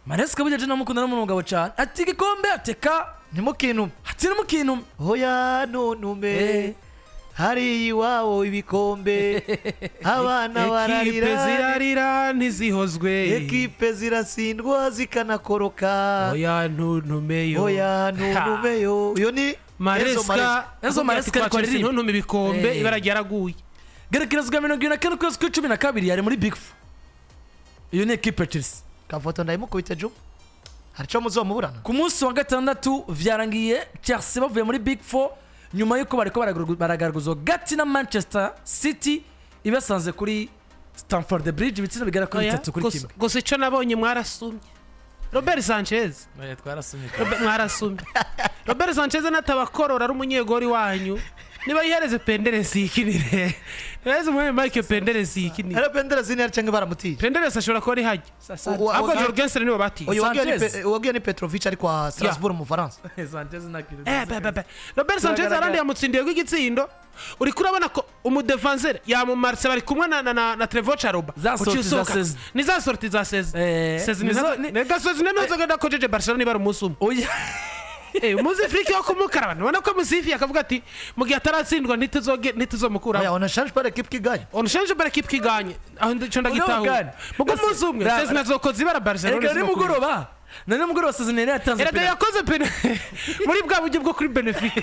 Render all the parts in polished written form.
Maresca burya je namukunda n'umugabo cyane ati igikombe ateka ntimukintu ati numukintu hoya nontume hari iwawo ibikombe abana bararira ekipe zirarira ntizihozwe ekipe zirasindwa zikanakoroka hoya ntuntumeyo uyo ni Enzo Maresca kwa riri ntuntume ibikombe ibara ryaraguye gerekerezwa 24 kwezi kwa 12 yari muri Big Four iyo ni ekipe Chelsea kafoto ndayimukubita Juma harico muzomuburana ku munsi wa gatandatu vyarangiye Chelsea bavuye muri Big Four nyuma yuko bariko baragaragaza gati na Manchester City ibasanze kuri Stamford Bridge bitsina bigera kuri 3 kuri kimwe gusa ico nabonye mwarasumye Robert Sanchez twarasumye mwarasumye Robert Sanchez natabakorora ari umunyegori wanyu niba yihereze penderesi ikinire neza umwe Mike penderesi ikinire ara penderesi ni aricenge baramutiye penderesi ashobora ko ari haje ahubwo Jorgensen niwe bati ogiye ni Petrovic ari kwa Strasbourg mu France Sanchez nakiri Robert Sanchez arandi yamutsindiye gw'igitsindo uri kurabona ko umudefenseur ya mu Marseille bari kumwe na Trevor Charoba ni za sorti za 16 ne gasozi nenozo gada ko jeje Barcelona ni bari umusuma oya umuzi Afrika yo kumukarabana ubona ko musifi akavuga ati mugihe ataratsindwa ntituzomukura oya on change par équipe qui gagne aho ndico ndagitaho mugo muzi umwe sezi nazokoze ibara Barcelona ni mugoroba none mugoroba sezi nene yatanze penalty yakoze muri bwa buryo bwo kuri benefit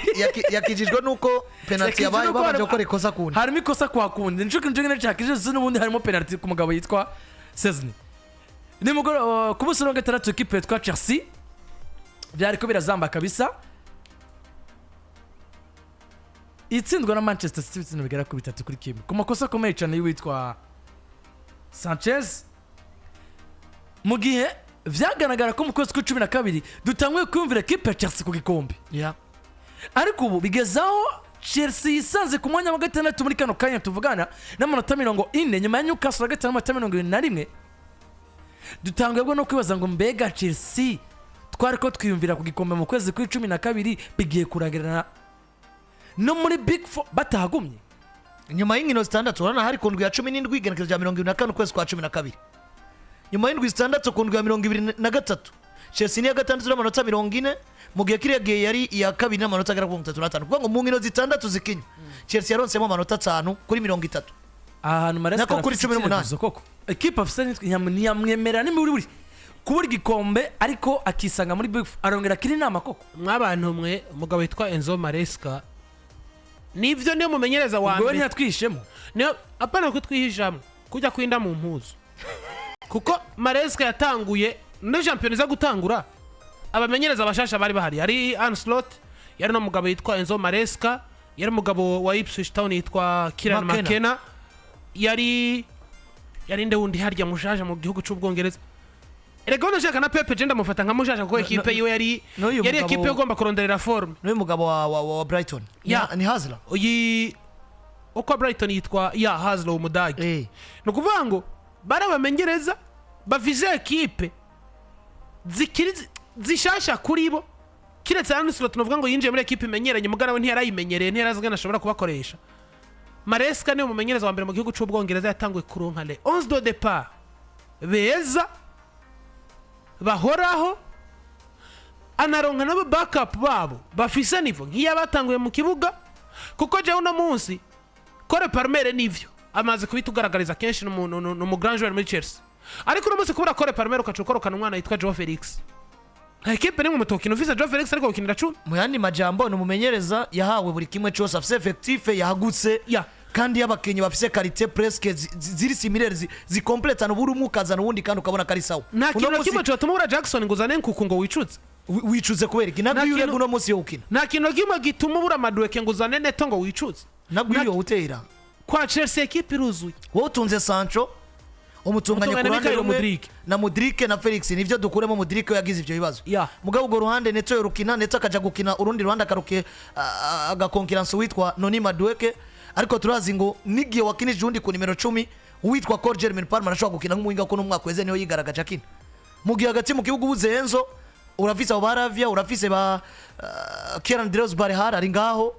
yakijijwe nuko penalty yabaye babanje gukora ikosa kundi harimo ikosa kwa kundi njye nacakije n'ubundi harimo penalty ku mugabo yitwa Sezny ni mugoroba ku munsi wa gatandatu equipe yitwa Chelsea vyariko birazamba kabisa itsindwa na Manchester City bitsina bigera ku 3 kuri kimwe ku makosa akomeye cyane y'uwitwa Sanchez mu gihe vyagaragara ko mu kwezi kwa 12 dutangwe kwumvira equipe Chelsea ku gikombe ariko ubu bigezaho Chelsea isanze ku mwanya wa gatandatu muri kano kanya tuvugana n'amanota 40 nyuma ya Newcastle gatanu amanota 21 dutangwe no kwibaza ngo mbega Chelsea twariko twiyumvira ku gikombe mu kwezi kwa 12 bigiye kurangirana no muri Big Four batahagumye nyuma y'inkino zitandatu urana hari kundwi ya 17 igenekerezo rya 25 kwezi kwa 12 nyuma y'indwi zitandatu kundwi ya 23 Chelsea ni ya gatandatu n'amanota 40 mu gihe kiriya yari iya kabiri n'amanota 35 kuvuga ngo mu nkino zitandatu zikinyo Chelsea yaronsemo amanota 5 kuri 30 ahantu Maresca nako kuri 18 koko equipe afise ntiyamwemera ni muri kubura igikombe ariko akisanga muri Big Four arongera kiri nama koko mwabantu mwe umugabo witwa Enzo Maresca nivyo niyo mumenyereza wa mbere ntiyatwishemo niyo apana kutwihijamo kujya kwinda mu mpuzo kuko Maresca yatanguye no champion za gutangura abamenyereza bashasha bari bahari ari Ancelotti yari no mugabo yitwa Enzo Maresca yari mugabo wa Ipswich Town yitwa Kieran McKenna yari nde wundi harya mushaje mu gihugu cy'Ubwongereza Erego nashaka na Pepe genda mufata nka mushasha ko equipe yiwe yari equipe yogomba kuronderera form no mugabo wa Brighton ni Hazla oyi uko Brighton yitwa Hazla umudage no kuvuga ngo barabamenyereza bavize equipe zishasha kuri bo kiretse Ancelotti novuga ngo yinjiye muri equipe imenyeranye mugana we ntiyarayimenyereye ntiyarazigana ashobora kubakoresha Maresca ni umumenyereza wa mbere mu gihugu cy'Ubwongereza yatanguye kuronka le 11 de départ beza bahoraho anaronka nabo backup babo bafise nivo nkiya batanguye mu kibuga kuko je uno munsi Cole Palmer nivyo amaze kubitugaragariza kenshi no mu grand joueur muri Chelsea ariko uno munsi kubura Cole Palmer ukacukorokana umwana yitwa Joe Felix equipe ni mu mutokino visa Joe Felix ariko ukinira 10 mu yandi majambo no mumenyereza yahawe buri kimwe cyose afise effectif yahagutse kandi y'abakenyi bafise qualité presque ziri similaire zicomplete no buri umukazana ubundi kandi ukabona kari sawa nta kintu kimwe cyo tumura Jackson nguzane nkuko ngo wicuze kubera iki nabwo yure guno munsi yo ukina nta kintu kimwe gituma ubura Madueke nguzane neto ngo wicuze nabwo iyo utera kwa Chelsea equipe iruzuye wowe utunze Sancho umutunganye ku ruhande rumwe na Modric na Felix nivyo dukuremo Modric yagize ivyo bibazo mugabo go ruhande neto yorukina neto akaja gukina urundi ruhande akaruke agakonkiranso witwa Noni Madueke ariko turazi ngo nigiye wakinije undi ku nimero 10 witwa Cole Germain Palmer ashobora gukina nk'umuhinga ko no mwaka weze niyo yigaragaje akina mu gihe hagati mu kibugu buze Enzo urafise aba Ivya urafise ba Kieran Drosbar ari ngaho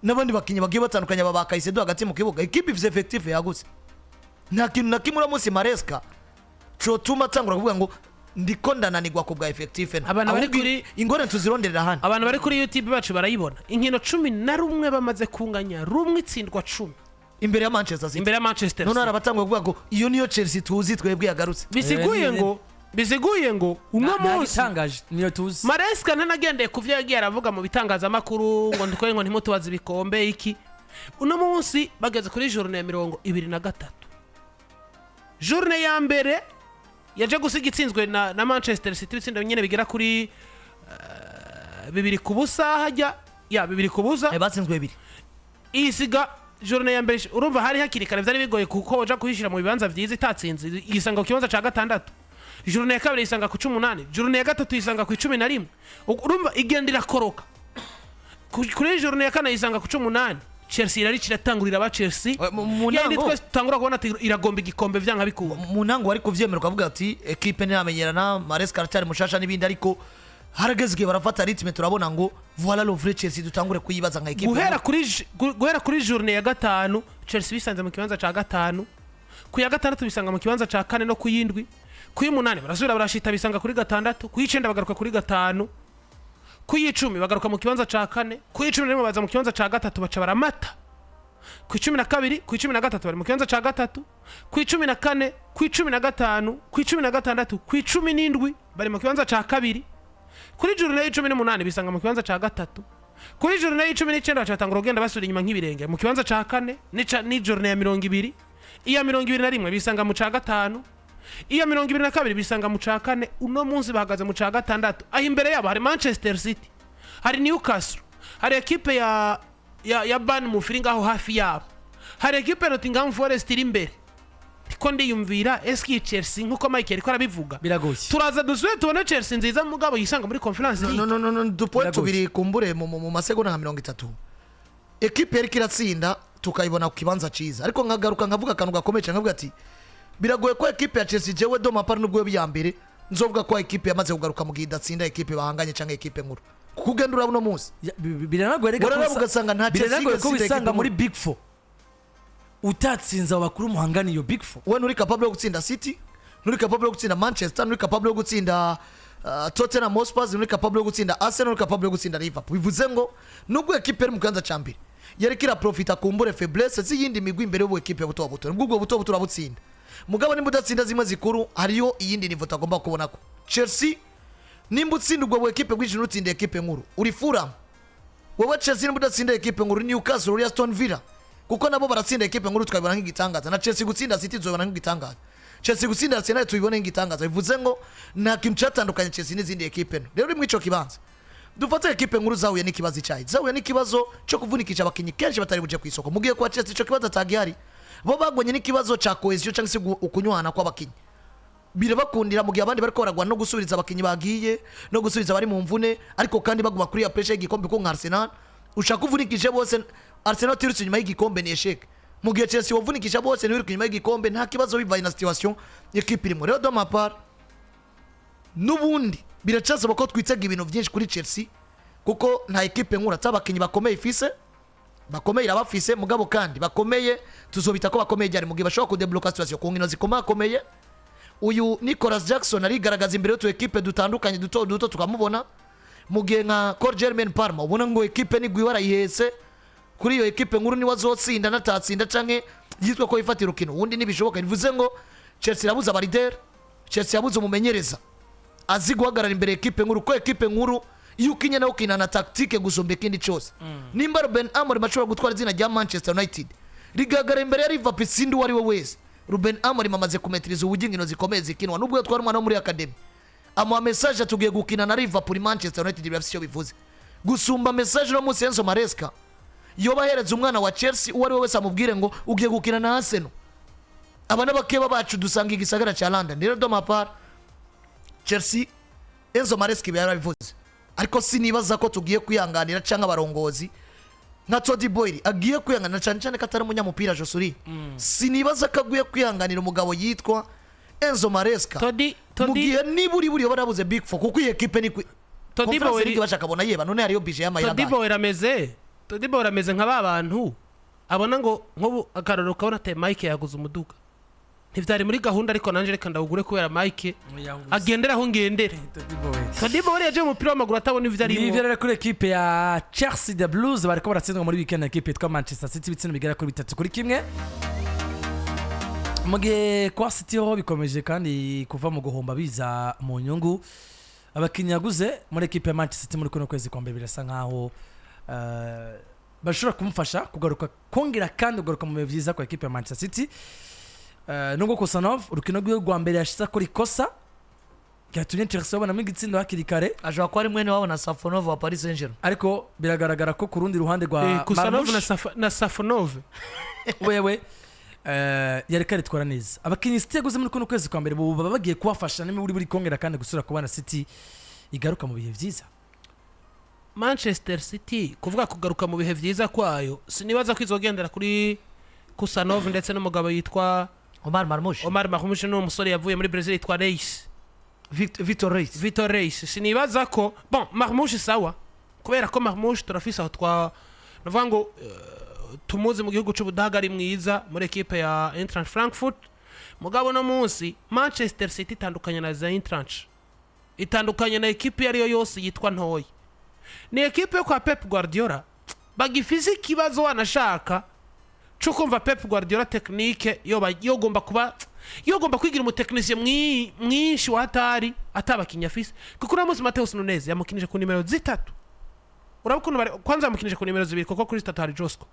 n'abandi bakinyi bagiye batandukanye babakayise do hagati mu kibuga equipe ifise effective yagutse nta kintu na kimwe uramusi Maresca cyo tuma tangura kuvuga ngo ndiko ndananirwa ku bwa effective abantu bari kuri ingorane tuzironderera hano abantu bari kuri YouTube bacu barayibona inkino 11 bamaze kunganya rumwe itsindwa 10 imbere ya Manchester City imbere ya Manchester none arabatangwa kuvuga ngo iyo niyo Chelsea tuzi twebwe yagarutse bisiguye ngo uno munsi niyo tuzi Maresca ntanagendeye kuvyo yagiye aravuga mu bitangazamakuru ngo ndikoye ngo ntimutubaza ibikombe iki uno munsi bageze kuri journée ya 23 journée ya mbere yaje gusiga itsinzwe na Manchester City bitsinda nyene bigera kuri 2-0 hajya ya 2-0 batsinzwe 2 isiga journée ya mbere urumva hari hakirikana vyari bigoye kuko waje kuhishira mu bibanza vyiza itatsinze yisanga ku kibanza ca gatandatu journée ya kabiri yisanga ku 18 journée ya gatatu yisanga ku 11 urumva igendira koroka kuri journée ya kane yisanga ku 18 Chelsea irari kiratangurira ba Chelsea yandi twese tangura kubona iragomba igikombe vyanka bikuba mu ntango ari kuvyemerwa avuga ati equipe ntamenyerana Maresca aracari mushasha nibindi ariko haragezwe barafata ritme turabona ngo voilà le vrai Chelsea dutangure kuyibaza nka equipe guhera kuri journée ya gatanu Chelsea bisanze mu kibanza ca gatanu ku ya gatandatu bisanga mu kibanza ca kane no kuyindwi ku y'umunani barasubira barashita bisanga kuri gatandatu ku y'icenda bagaruka kuri gatanu ku y'icumi bagaruka mu kibanza ca kane ku y'icumi rimwe baza mu kibanza ca gatatu baca baramata ku 12 ku 13 bari mu kibanza ca gatatu ku 14 ku 15 ku 16 ku 17 bari mu kibanza ca kabiri kuri journée ya 18 bisanga mu kibanza ca gatatu kuri journée ya 19 bacatangura kugenda basubira inyuma nk'ibirenge mu kibanza ca kane ni journée ya 20 iya 21 bisanga mu ca gatanu iya 22 bisanga mu ca kane uno munsi bahagaze mu ca gatandatu aho imbere yabo hari Manchester City hari Newcastle hari equipe ya Bournemouth ngaho hafi yabo hari equipe ya Nottingham Forest iri imbere ko ndiyumvira eski Chelsea nkuko Michael ko arabivuga biragoye turaza dusubire tubone Chelsea nziza mugabo yisanga muri conference no dupoint tubiri kumbure mu masegonda nka 30 equipe yari kiratsinda tukayibona ku kibanza ciza ariko nkagaruka nkavuga kantu gakomeye cyane nkavuga ati biragoye ko equipe ya Chelsea jewe do mapari nubwo biyambere nzovuga ko equipe yamaze kugaruka mu gidatsinda equipe bahanganye cyangwa equipe nkuru kugenda urabona munsi biranagoye reka ugasanga nta Chelsea ko bisanga muri Big 4 utatsinza abakuru muhangani yo Big 4 we nuri capable yo gutsinda City nuri capable yo gutsinda Manchester nuri capable yo gutsinda Tottenham Hotspur nuri capable yo gutsinda Arsenal nuri capable yo gutsinda Liverpool bivuze ngo nubwo equipe iri mu kanza champion yari kira profita kumbure faiblesse z'iyindi migwi imbere y'ubu equipe buto buto nubwo buto buto urabutsinda mugabo nimba udatsinda zimwe zikuru hariyo iyindi nivo tagomba kubona ko Chelsea nimba utsinda ubwo equipe bw'ijuru utsinda equipe nkuru uri Fulham wowe Chelsea nimba udatsinda equipe nkuru Newcastle uri Aston Villa kuko nabo baratsinda equipe nkuru twabibona nk'igitangaza na Chelsea gutsinda City zobana nk'igitangaza Chelsea gutsinda Arsenal tubibone nk'igitangaza bivuze ngo nta kintu cyatandukanye Chelsea n'izindi equipe rero uri mu ico kibanza dufata equipe nkuru zahuye n'ikibazo icyayi zahuye n'ikibazo cyo kuvunikisha abakinyi kenshi batari buje kwisoko mugiye kwa Chelsea ico kibazo atagihari bo bagwanye n'ikibazo ca cohesion cyangwa se ukunywana kw'abakinyi birabakundira mu gihe abandi bariko baragwana no gusubiriza abakinyi bagiye no gusubiriza bari mu mvune ariko kandi baguma kuri ya pressure y'igikombe ko nka Arsenal ushaka kuvunikije bose Arsenal tirutse nyuma y'igikombe ni eshek mu gihe Chelsea wavunikisha bose ni wiruka nyuma y'igikombe nta kibazo bivaye na situation y'equipe irimo rero do mapar nubundi biracasaba ko twitega ibintu byinshi kuri Chelsea kuko nta equipe nkura tabakinyi bakomeye ifise bakomeye irabafise mugabo kandi bakomeye tuzobita ko bakomeye cyane mu gihe bashobora kudebloka situation ku nkino zikomakomeye uyu Nicolas Jackson ari garagaza imbere y'utu equipe dutandukanye duto tukamubona mu gihe nka Cor Germain Parma ubona ngo equipe ni gwiwara yihese kuri iyo equipe nkuru ni wazotsinda natatsinda canke yitwa ko ifatira ukino ubundi nibishoboka bivuze ngo Chelsea yabuze abarider Chelsea yabuze umumenyereza azi guhagarara imbere equipe nkuru ko equipe nkuru iyo ukinye nawe ukina na tactique gusumba ikindi cyose nimba Ruben Amorim ashobora gutwara izina rya Manchester United rigagara imbere ya Liverpool sindi wari we wese Ruben Amorim amaze kumetiriza ubugingino zikomeye zikinwa nubwo yatwara umwana muri academy ama message atugiye gukina na Liverpool Manchester United birafise icyo bivuze gusumba message no munsi Enzo Maresca yo bahereza umwana wa Chelsea uwari we wese amubwire ngo ugiye gukina na Arsenal abana bakeba bacu dusanga igisagara cha London rero do mapar Chelsea Enzo Maresca yarabivuze ariko sinibaza ko tugiye kwihanganira cyangwa abarongozi nka Todd Boyle agiye kwihanganira cyane katari umunyamupira Josuri sinibaza ko agiye kwihanganira umugabo yitwa Enzo Maresca mu gihe niburi barabuze Big 4 kuko iyi equipe ni Todd Boyle bashaka bona yeba none hariyo bije y'amayira Todd Boyle ameze nka babantu abona ngo nkobu akaroro kabona te Mike yaguze umuduga ntivyari muri gahunda ariko nanje reka ndawugure kubera Mike agendera aho ngendera. Todibo wari yaje mu mupira w'amaguru atabona ivyo ari. Ivya rero kuri equipe ya Chelsea the Blues bariko baratsindwa muri weekend na equipe yitwa Manchester City bitsina bigera kuri 3-1. Mugihe kwa City ho bikomeje kandi kuva mu guhomba biza mu nyungu. Abakinnyi yaguze muri equipe ya Manchester City muri kuno kwezi kwa mbere birasa nkaho bashobora kumufasha kugaruka kongera kandi kugaruka mu bihe vyiza kwa equipe ya Manchester City. Nubwo Kusanov urukino rwe rwa mbere yashize kuri kosa cyatumye Chelsea babona mu gitsindo hakiri kare. Aje kwa ari mwene wabo na Safonov wa Paris Saint-Germain, ariko biragaragara ko ku rundi ruhande rwa Kusanov na Safonov wewe yari kare twara neza. Abakinnyi City yaguze muri kuno kwezi kwa mbere baba bagiye kubafasha n'imwe buri kongera kandi gusura kubana City igaruka mu bihe vyiza. Manchester City kuvuga kugaruka mu bihe vyiza kwayo sinibaza ko izogendera kuri Kusanov ndetse n'umugabo yitwa Omar Marmoush no umusore yavuye muri Brazil yitwa Reis Vitor Reis. Sinibaza ko bon Marmoush sawa kubera ko Marmoush turafisa aho twa navuga ngo tumuzi mu gihugu cy'Ubudagari mwiza muri equipe ya Eintracht Frankfurt. Mugabo no munsi Manchester City itandukanye na Eintracht, itandukanye na equipe yari yo yose yitwa ntoyi. Ni equipe yo kwa Pep Guardiola bagifise kibazo wanashaka cyo kumva Pep Guardiola technique yogomba kwigira umuteknisien mwinshi watari atabakinya afise kuko na munsi Mateus Nunes yamukinije ku nimero 3. Urabukunda kwanza yamukinije ku nimero 2 kuko kuri 3 hari Josco.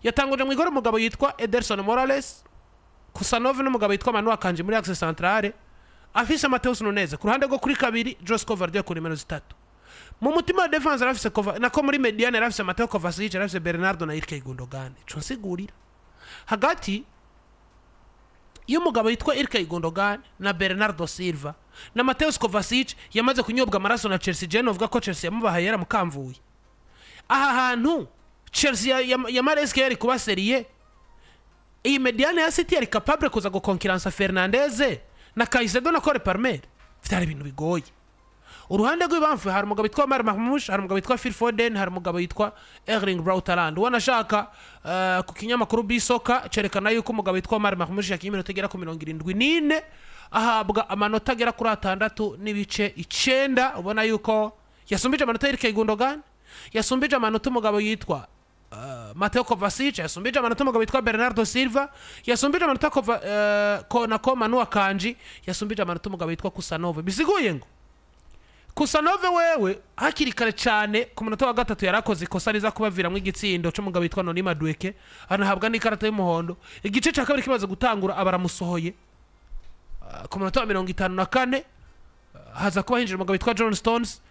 Yatanguje mu igoro mugabo yitwa Ederson Morales, Kusanov n'umugabo yitwa Manu Akanji muri axe centrale, afise Mateus Nunes ku ruhande rwo kuri kabiri, Josco Vardy ku nimero 3. Mu mutima wa defense arafise nako muri mediane arafise Mateo Kovacic, arafise Bernardo na Ilkay Gundogan. Cyo nsigurira hagati y'umugabo yitwa Ilkay Gundogan na Bernardo Silva na Mateo Kovacic yamaze kunyobwa amaraso na Chelsea. Je novuga ko Chelsea yamubahaye yaramukamvuye. Aha hantu Chelsea ya Maresca yari kuba serie. Iyi mediane ya City yari capable kuza gukonkiransa Fernandez na Caicedo na Cole Palmer. Vitari ibintu bigoye. Uruhande rw'ibamfu hari umugabo yitwa Omar Marmoush, hari umugabo yitwa Phil Foden, hari umugabo yitwa Erling Braut Haaland. Wanashaka ku kinyamakuru Bisoka cerekana yuko umugabo yitwa Omar Marmoush yakiye iminota igera ku 74 ahabwa amanota agera kuri 6 n'ibice 9. Ubona yuko yasumbije amanota Ilkay Gundogan, yasumbije amanota umugabo yitwa Mateo Kovacic, yasumbije amanota umugabo yitwa Bernardo Silva, yasumbije amanota Konako Manu Akanji, yasumbije amanota umugabo yitwa Kusanov. Bisiguye ngo Kusanov wewe hakiri kare cyane ku munota wa 3 yarakoze ikosa riza kubavira mu igitsindo cyo mugabo yitwa Noni Madueke, anahabwa n'ikarata y'umuhondo. Igice cya kabiri kimaze gutangura abaramusohoye ku munota wa 54 haza kuba hinjira umugabo yitwa John Stones.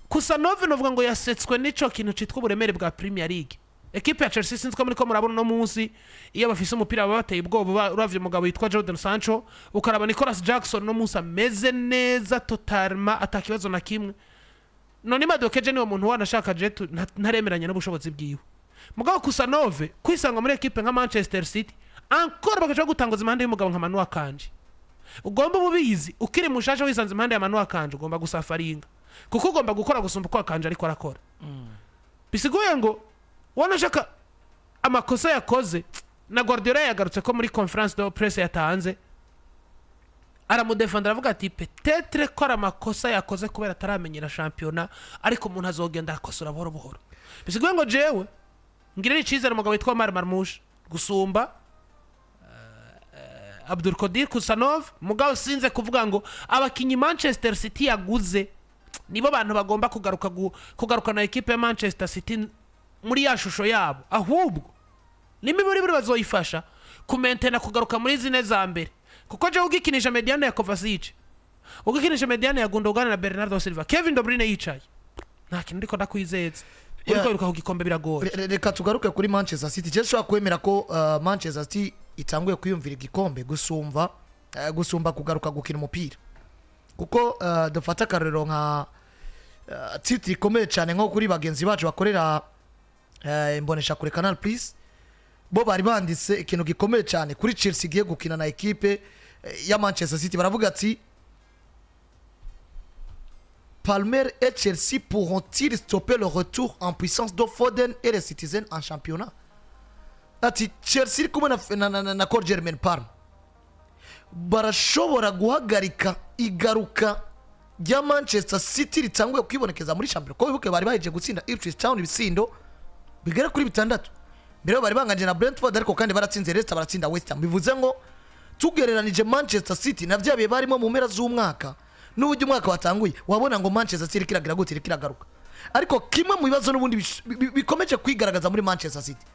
Kusanov novuga ngo yasetswe n'ico kintu citwa uburemere bwa Premier League. Equipe ya Chelsea sinzwe muri ko murabona no munsi iyo bafise umupira babateye ubwoba. Uravye umugabo yitwa Jordan Sancho, ukaraba Nicolas Jackson no munsi ameze neza totalement atakibazo na kimwe. None Madueke je niwo muntu wanashaka je ntaremeranya n'ubushobozi bwiwe. Mugabo Kusanov kwisanga muri equipe nka Manchester City encore bakaje gutangoza impande y'umugabo nka Manu Akanji. Ugomba bubizi ukiri mushasha wisanze impande ya Manu Akanji ugomba gusafaringa kuko ugomba gukora gusumba ko Akanji ariko arakora. Bisigoye ngo wanashaka amakosa yakoze na Guardiola yagarutse ko muri conference de presse yatanze aramudefendera avuga ati peut-être ko amakosa yakoze kubera taramenyera championnat ariko umuntu azogenda akosora buhoro buhoro. Bisigoye ngo jewe ngire icizere umugabo yitwa Omar Marmoush gusumba Abdul Qadir Kusanov. Mugabo sinze kuvuga ngo abakinyi Manchester City yaguze nibo bantu bagomba kugaruka na equipe ya Manchester City muri ya shusho yabo, ahubwo nimi muri bazoyifasha kumentena kugaruka muri zine za mbere. Kuko je ugikinisha mediane ya Kovacic, ugikinisha mediane ya Gundogan na Bernardo Silva, Kevin De Bruyne yicaye, nta kintu ndiko ndakwizeza uriko iruka ku gikombe biragoye. Reka tugaruke kuri Manchester City. Je shobora kwemera ko Manchester City itanguye kwiyumvira igikombe gusumba kugaruka gukina umupira, kuko dufata karero nka City ikomeye cyane nko kuri bagenzi bacu bakorera imbonesha kuri Canal Plus. Bo bari banditse ikintu gikomeye cyane kuri Chelsea giye gukina na equipe ya Manchester City. Baravuga ati Palmer et Chelsea pourront-ils stopper le retour en puissance de Foden et les Citizens en championnat? ati Chelsea iri kumwe na Cole Germain Palm barashobora guhagarika igaruka rya Manchester City ritanguye kwibonekeza muri champion ko bibuke bari baheje gutsinda Ipswich Town ibisindo bigera kuri 6 mbere bari banganje na Brentford ariko kandi baratsinze Leicester baratsinda West Ham bivuze ngo tugereranije Manchester City na byabiye barimo mu mpera z'umwaka n'uburyo umwaka watanguye wabona ngo Manchester City kiragira gute kiragaruka ariko kimwe mu bibazo n'ubundi bikomeje kwigaragaza muri Manchester City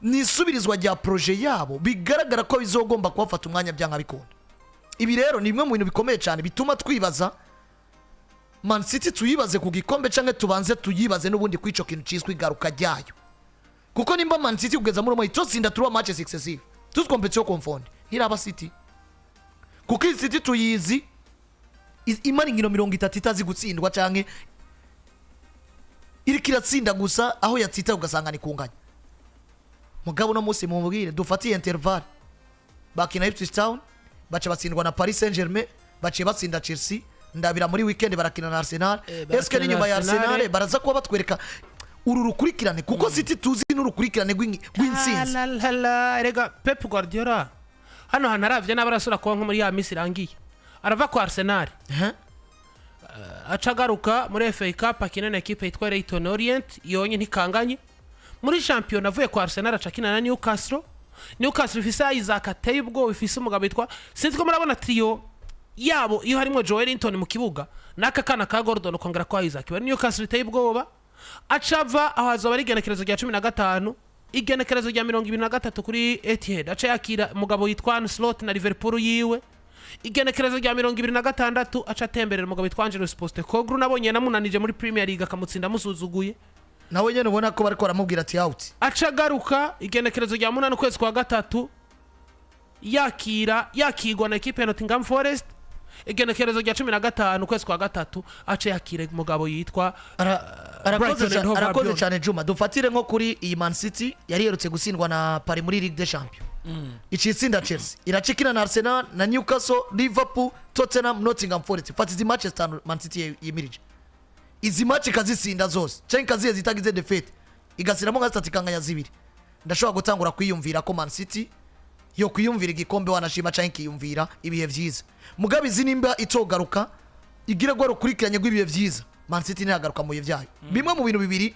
ni isubirizwa rya projet yabo bigaragara ko bizogomba kubafata umwanya byanga bikunda ibi rero ni bimwe mu bintu bikomeye cyane bituma twibaza Man City tuyibaze ku gikombe canke tubanze tuyibaze n'ubundi kwico kintu cyiswe igaruka ryayo kuko nimba Man City kugeza muri moyo tsinda turuwa match successive tous competition confond ntiraba City kuko City tuyizi imari ngino 30 itazi gutsindwa canke iri kiratsinda gusa aho yatsita ugasanga ni kunganya mugabo no musi mubwire dufatiye interval bakina Ipswich Town baca batsindwa na Paris Saint-Germain baciye batsinda Chelsea ndabira muri weekend barakina na Arsenal eske ni nyuma ya Arsenal baraza kuba batwereka uru rukurikirane kuko City tuzi n'urukurikirane rw'insinzi rega Pep Guardiola hano hanaravye n'abarasura ko nko muri ya misi rangiye arava kwa Arsenal acagaruka muri FA Cup akina na equipe yitwa Leyton Orient yonye ntikanganye muri champion avuye kwa Arsenal acakina na Newcastle ifise Isaac ateye ubwo ifise umugabo yitwa sinzi ko murabona trio yabo iyo harimo Joel Linton mu kibuga naka kana ka Gordon kongera kwa Isaac bari Newcastle iteye ubwoba acava aho azoba ari igenekerezo rya 15 igenekerezo rya 23 kuri Etihad aca yakira umugabo yitwa Ancelotti na Liverpool yiwe igenekerezo rya 26 aca atemberera umugabo yitwa Angelos Postecoglou nabonye namunanije muri Premier League akamutsinda musuzuguye nawe nyene ubona ko bariko baramubwira ati out acagaruka igenekerezo rya 8 kwezi kwa gatatu yakigwa na equipe ya Nottingham Forest igenekerezo rya 15 kwezi kwa gatatu aca yakire umugabo yitwa arakoze cyane Juma dufatire nko kuri iyi Man City yari yerutse gutsindwa na Paris muri Ligue des Champions icitsinda Chelsea iracikina na Arsenal na Newcastle Liverpool Tottenham Nottingham Forest fatizi Manchester Man City yimirije izi match kazisinda zose cyane kaziye zitagize defeat igasiramo gatatu kanganya zibiri ndashobora gutangura kwiyumvira ko Man City yo kwiyumvira igikombe wanashima cyane kiyumvira ibihe byiza mugabe zinimba itogaruka igira gwa rukurikiranye rw'ibihe byiza Man City ntagaruka mu bihe byayo bimwe mu bintu bibiri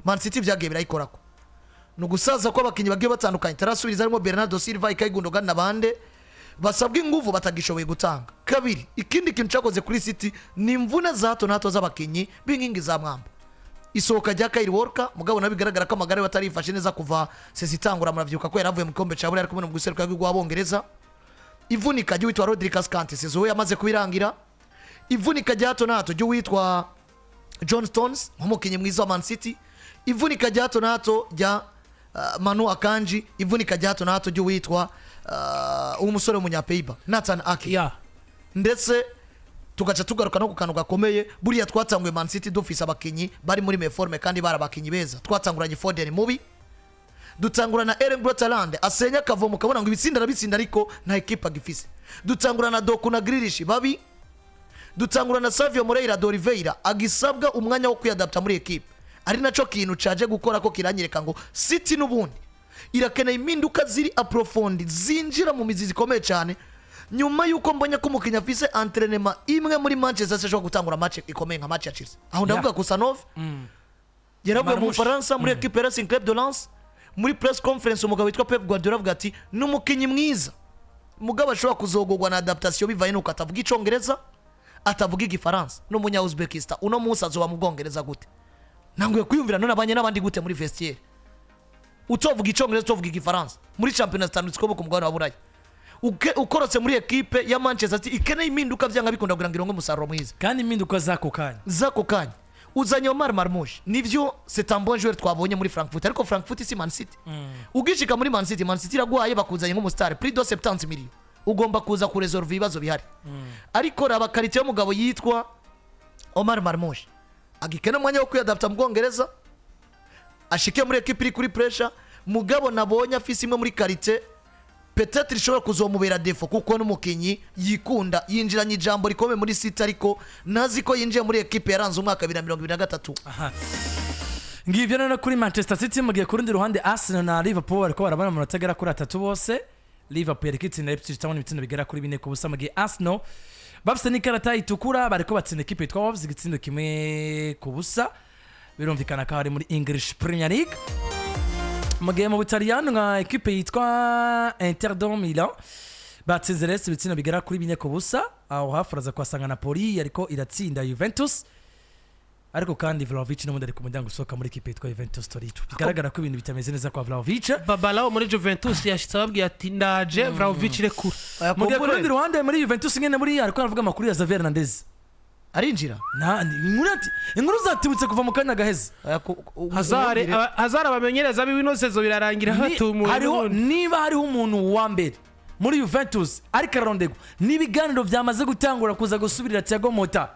Man City byagiye birayikorako no gusaza ko abakinyi bagiye batandukanye tarasubiriza harimo Bernardo Silva Ilkay Gundogan nabande basabwe inguvu batagishoboye gutanga kabiri ikindi kintu cyakoze kuri City ni imvune za hato na hato z'abakinyi b'inkingi za mwamba isohoka rya Kyle Walker mugabo nabigaragara ko amagare batarifashe neza kuva sezitangura muravyuka ko yaravuye mu gikombe cya buri ari kumwe n'umuguseruka w'Abongereza ivunika ryo witwa Rodrigue Ascantes sezo yamaze kubirangira ivunika rya hato na hato ryo witwa John Stones nk'umukinyi mwiza wa Man City ivunika rya hato na hato rya Manu Akanji ivunika rya hato na hato ryo witwa umusore w'umunyapeiba Nathan Ake ndetse tugaca tugaruka no kukantu gakomeye buriya twatanguye Man City dufise abakinyi bari muri meforme kandi barabakinyi beza twatanguranye Foden mubi dutangurana Erling Brotherland asenya kavomo kabona ngo ibitsinda arabitsinda ariko nta equipe agifise dutangurana Doku na Grealish babi dutangurana Savio Moreira d'Oliveira agisabwa umwanya wo kwiadapta muri equipe ari naco kintu caje gukora ko kiranyereka ngo City n'ubundi irakeneye impinduka ziri aprofondi zinjira mu mizi zikomeye cyane nyuma yuko mbonye ko umukinya afise entraînement imwe muri Manchester City gutangura match ikomeye nka match ya Chelsea aho ndavuga ko Sanov yaravuye mu Faransa muri equipe Racing Club de Lens muri press conference umugabo witwa Pep Guardiola avuga ati n'umukinyi mwiza mugabo ashobora kuzogogwa na adaptation bivaye nuko atavuga icongereza atavuga igifaransa n'umunya Uzbekistan uno munsi azoba mu Bwongereza gute nanguye kwiyumvira none abanye n'abandi gute muri vestiaire utovuga icongereza utovuga igifaransa muri championnat standards ko ku mugabane wa Burayi ukorotse muri equipe ya Manchester City ikeneye impinduka byanga bikunda kugira ngo ironke umusaruro mwiza kandi impinduka zako kanya uzanye Omar Marmoush nivyo c'est un bon joueur twabonye muri Frankfurt ariko Frankfurt si Man City ugishika muri Man City iragwaye bakuzanye nk'umustar prix de 70 millions ugomba kuza ku resolve ibibazo bihari ariko raba karite y'umugabo yitwa Omar Marmoush agikena umwanya wo kwiadapta mu Bwongereza ashike muri equipe iri kuri pressure mugabo nabonye afise imwe muri karite peut-être ishobora kuzomubera defo kuko n'umukinyi yikunda yinjiranye ijambo rikomeye muri City ariko nazi ko yinjiye muri equipe yaranze umwaka 2023 ngivyo rero kuri Manchester City mugiye ku rundi ruhande Arsenal na Liverpool bariko barabona amanota agera kuri 3 bose. Liverpool yariko itsinda Leipzig tabona ibitsina bigera kuri 4 ku busa mugiye Arsenal bafise n'ikarata itukura bariko batsinda equipe yitwa Wolves igitsindo kimwe ku busa. Birumvikana ko ari muri English Premier League. Mugiye mu Butaliyano nka equipe yitwa Inter de Milan batsinze rese ibitsina bigera kuri 4 ku busa. Aho hafuraza kwasanga Napoli ariko iratsinda Juventus. Ariko kandi Vlahovic n'umundi ari kumujyanga usohoka muri equipe yitwa Juventus Torino. Bigaragara ko ibintu bitameze neza kwa Vlahovic. Babalawo muri Juventus yashitse ababwiye ati ndaje Vlahovic rekura. Mugiye ku rundi ruhande muri Juventus nyene muri ariko aravuga amakuru ya Xavi Hernandez. Arinjira inkuru zatibutse kuva mu kanya gaheze. Hazard abamenyereza b'inosezo birarangira batumuye. Niba hariho umuntu wa mbere muri Juventus ariko ararondegwa n'ibiganiro byamaze gutangura kuza gusubirira Thiago Motta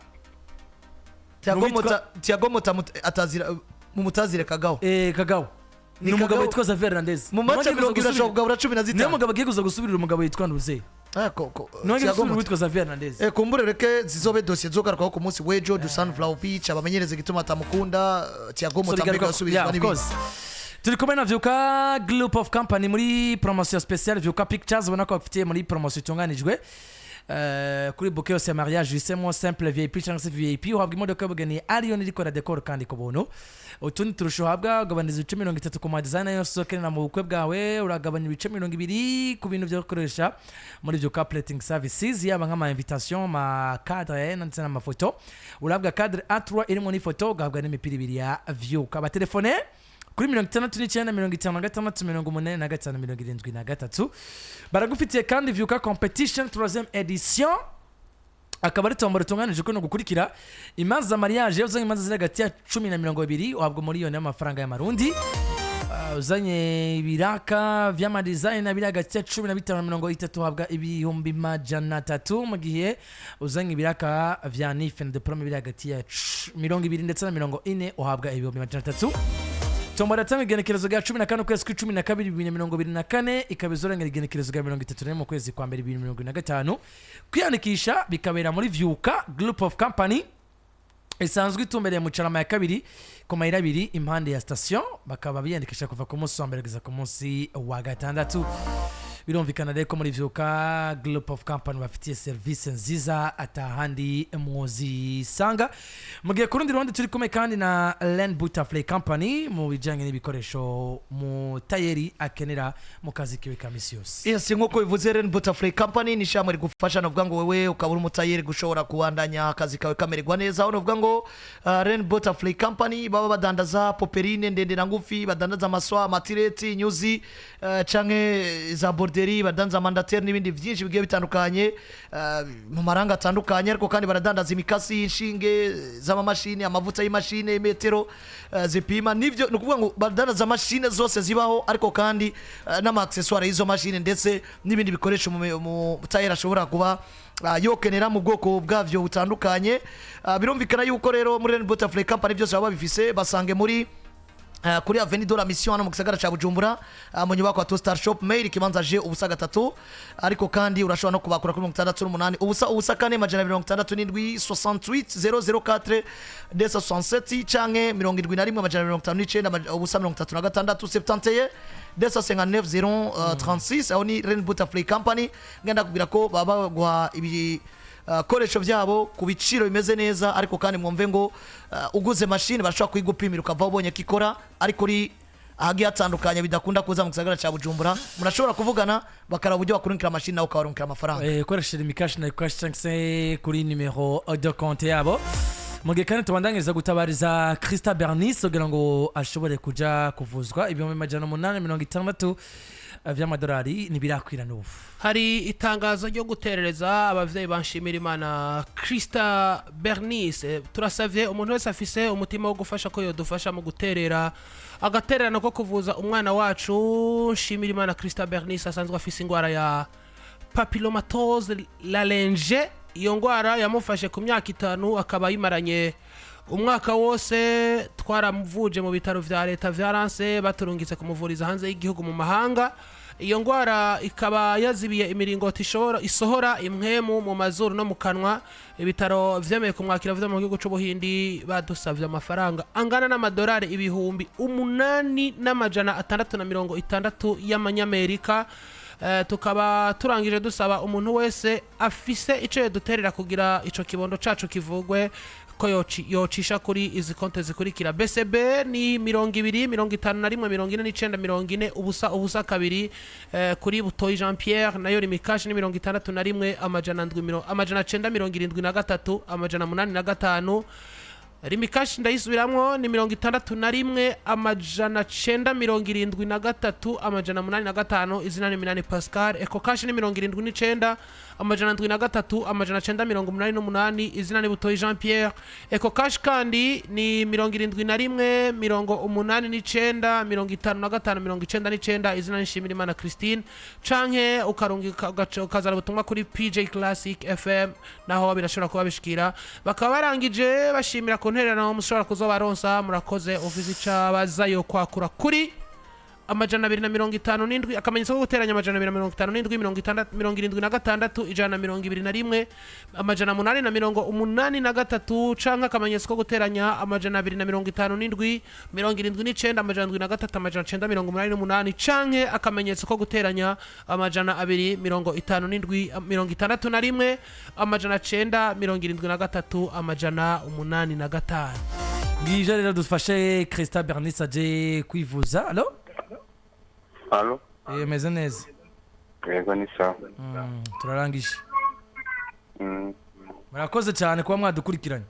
atazira mu mutazire Kagawa. Kagawa ni umugabo witwa Xavi Hernandez mu match 20 kugabura 15 niyo mugabo agiye kuza gusubirira umugabo yitwa Nduze. Thiago witwa Xavi Hernandez. Kumbure reke zizobe dossier zogarukaho ku munsi wejo Dusan Vlahovic abamenyereze gituma atamukunda Thiago Motta mbega asubizwa n'ibindi. Turi kumwe na Vyuka Group of Company muri promotion special Vyuka Pictures ubona ko bafitiye muri promotion itunganijwe kuri bouquet yose ya mariage isemo simple VIP cyangwa se VIP uhabwa imodoka y'ubugeni Arion iriko na decor kandi ku buntu. Utundi turusho uhabwa ugabaniza ibice 30 ku ma design yose ukenera mu bukwe bwawe uragabanya ibice 20 ku bintu byo gukoresha muri Vyuka Plating Services yaba nk'ama invitation ma cadre ndetse n'amafoto. Urabwa cadre A3 irimo n'ifoto ugahabwa n'imipira ibiri ya Vyuka. Ba telefone kuri 69 baragufitiye kandi Vyuka Competition 3e edition akaba ari tombora tunganije ko no gukurikira imanza mariage uzanye imanza ziri hagati ya 10 na 20 uhabwa miliyoni y'amafaranga y'amarundi. Uzanye ibiraka vy'ama design biri hagati ya 15 na 30 uhabwa ibihumbi 300 mu gihe uzanye ibiraka vya Nifen de Prome biri hagati ya 20 ndetse na 40 uhabwa ibihumbi 300. Tombora tanga igenekerezo rya 15 kwezi kwa 12 2024 ikabizoranga igenekerezo rya 34 mu kwezi kwa 2025. Kwiyandikisha bikabera muri Vyuka Group of Company isanzwe itumbereye mu Carama ya kabiri ku mayira abiri impande ya station. Bakaba biyandikisha kuva ku munsi wa mbere kugeza ku munsi wa gatandatu. Birumvikana rero ko muri Vyuka Group of Company bafitiye service nziza atahandi muzi sanga. Mugiye ku rundi ruhande turi kumwe kandi na Len Butterfly Company mu bijanye n'ibikoresho mu tayeri akenera mu kazi kiwe ka misi yose. Yes, nkuko bivuze Len Butterfly Company ni shamwe rigufasha novuga ngo wewe ukabura umutayeri gushobora kuwandanya akazi kawe kamererwa neza. Novuga ngo Len Butterfly Company baba badandaza poperine ndende na ngufi, badandaza amaswa, matireti, nyuzi canke za borderi, badandaza mandataire n'ibindi byinshi bigiye bitandukanye mu maranga atandukanye. Ariko kandi baradandaza imikasi, inshinge z'amamashini, amavuta y'imashini, metero zipima nivyo. Nukuvuga ngo badandaza mashine zose zibaho, ariko kandi n'ama accessoires y'izo mashine ndetse n'ibindi bikoresho mu tayera ashobora kuba yokenera mu bwoko bwavyo butandukanye. Birumvikana yuko rero muri Len Butterfly Company byose baba bifise basange muri kuri Avenue de la Mission hano mu gisagara ca Bujumbura mu nyubako ya Star Shop mail kibanza je ubusa 3. Ariko kandi urashobora no kubakura kuri 68 ubusa 4 majana 67 68 004 canke 71 majana 59 ubusa 36 71 259 aho ni Len Butterfly Company. Ngenda kubwira ko baba gwa ibi koresho vyabo ku biciro bimeze neza. Ariko kandi mwumve ngo uguze machine bashobora kwigupimira ukava ubonye kikora, ariko ri ahagiye atandukanye bidakunda kuza mu gisagara ca Bujumbura. Murashobora kuvugana bakara uburyo bakurunkira machine nawe ukabarunkira amafaranga. Koresha imikashi na cash chance kuri numero de compte yabo. Mugihe kandi tubandanyiriza gutabariza Krista Bernice kugira ngo ashobore kuja kuvuzwa ibihumbi 860 vy'amadolari nibirakwira n'ubu. Hari itangazo ryo guterereza abavyeyi banshimira Imana Krista Bernice. Turasavye umuntu wese afise umutima wo gufasha ko yodufasha mu guterera agatererano ko kuvuza umwana wacu nshimira Imana Krista Bernice asanzwe afise ingwara ya papillomatose larynge. Iyo ngwara yamufashe ku myaka 5 akaba yimaranye umwaka wose. Twaramuvuje mu bitaro vya leta vya Ranse baturungitse kumuvuriza hanze y'igihugu mu mahanga. iyo ngwara ikaba yazibiye imiringoti isohora impwemu mu mazuru no mu kanwa. Ibitaro vyemeye kumwakira vuba mu gihugu c'Ubuhindi badusavye amafaranga angana n'amadolari ibihumbi 8,660 y'amanyamerika. Tukaba turangije dusaba umuntu wese afise ico yoduterera kugira ico kibondo cacu kivugwe ko yocisha kuri izi konte zikurikira. BCB ni 20 51 49 ubusa kabiri. Kuri Butoyi Jean Pierre nayo rimikashi ni 61 amajana 973 amajana 85. Rimikashi ndayisubiramwo ni 61 amajana 973 amajana 85. Izina ni Minani Pascal. Eko kashi ni 79 amajana 73 amajana 988. Izina ni Butoyi Jean Pierre. Eko kashi kandi ni 71 89 55 izina ni Shimirimana Christine. Canke ukazana ubutumwa kuri PJ Classic FM naho birashobora kuba bishikira. Bakaba barangije bashimira ntererano mushobora kuzobaronsa. Murakoze ofisi cabazayo kwakura kuri amajana 257 akamenyetso ko guteranya amajana 257 76 ijana 221 amajana 883 canke akamenyetso ko guteranya amajana 257 79 amajana 73 amajana 988 canke akamenyetso ko guteranya amajana 257 61 amajana 973 amajana 85. Ngije rero dufashe Christa Bernice aje kwivuza. Allo? Allo? Meze neza. Yego ni sawa. Turarangije. Murakoze cyane kuba mwadukurikiranye.